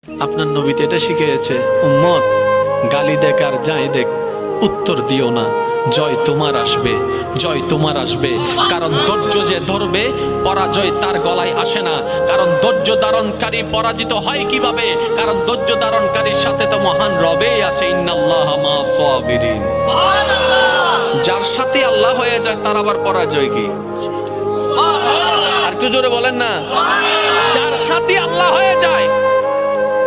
আপনার নবী তো এটা শিখিয়েছে, উম্মত গালি দেখ আর যাই দেখ উত্তর দিও না, জয় তোমার আসবে, জয় তোমার আসবে। কারণ ধৈর্য যে ধরবে পরাজয় তার গলায় আসে না। কারণ ধৈর্য ধারণকারী পরাজিত হয় কিভাবে? কারণ ধৈর্য ধারণকারীর সাথে তো মহান রবেই আছে, ইন্নাল্লাহা মা'আস সাবিরিন। যার সাথে আল্লাহ হয়ে যায় তার আবার পরাজয় কি? আর একটু জোরে বলেন না। যার সাথে আল্লাহ হয়ে যায়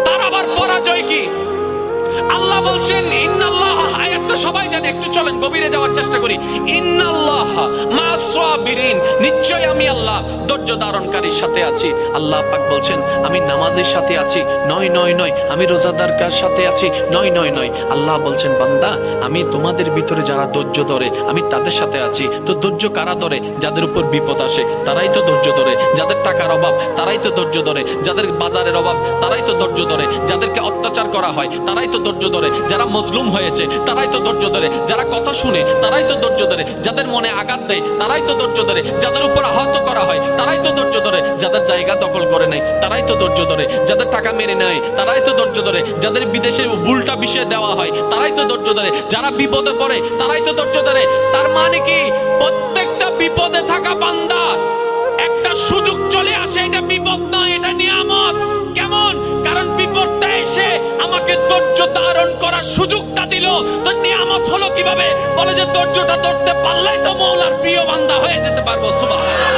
তার আবার পরাজয় কি? আল্লাহ বলছেন ইন্নাল্লাহা, আয়াতটা সবাই জানে, একটু চলেন গভীরে যাওয়ার চেষ্টা করি। ইন্নাল্লাহা মা'আস সাবিরিন, নিশ্চয় আমি আল্লাহ ধৈর্য ধারণকারীর সাথে আছি। আল্লাহ পাক বলছেন আমি নামাজের সাথে আছি, নয় নয় নয়, আমি রোজাদারকার সাথে আছি, নয় নয় নয়। আল্লাহ বলছেন বান্দা আমি তোমাদের ভিতরে যারা ধৈর্য ধরে আমি তাদের সাথে আছি। তো ধৈর্য কারা ধরে? যাদের উপর বিপদ আসে তারাই তো ধৈর্য ধরে, যাদের টাকার অভাব তারাই তো ধৈর্য ধরে, যাদের বাজারের অভাব তারাই তো ধৈর্য ধরে, যাদেরকে অত্যাচার করা হয় তারাই তো ধৈর্য ধরে, যারা মজলুম হয়েছে তারাই তো ধৈর্য ধরে, যারা কথা শুনে তারাই তো ধৈর্য ধরে, যাদের মনে আঘাত দেয় তারাই তো ধৈর্য ধরে, যাদের উপর আহত করা হয় তারাই তো ধৈর্য ধরে, যাদের জায়গা দখল করে নেয় তারাই তো ধৈর্য ধরে, যাদের টাকা মেরে নেয় তারাই তো ধৈর্য ধরে, যাদের বিদেশে উল্টা বিষয় দেওয়া হয় তারাই তো ধৈর্য ধরে, যারা বিপদে পড়ে তারাই তো ধৈর্য ধরে। তার মানে কি প্রত্যেকটা বিপদে থাকা বান্দা একটা সুযোগ চলে আসে, এটা বিপদ নয়, এটা নিয়ামত। কেমন? কারণ বিপদটা এসে আমাকে ধৈর্য ধারণ করার সুযোগটা দিল। তো নিয়ামত হলো কিভাবে? বলে যে ধৈর্যটা ধরতে পারলেই তো মওলার প্রিয় বান্দা হয়ে যেতে পারবো। সুবহানাল্লাহ।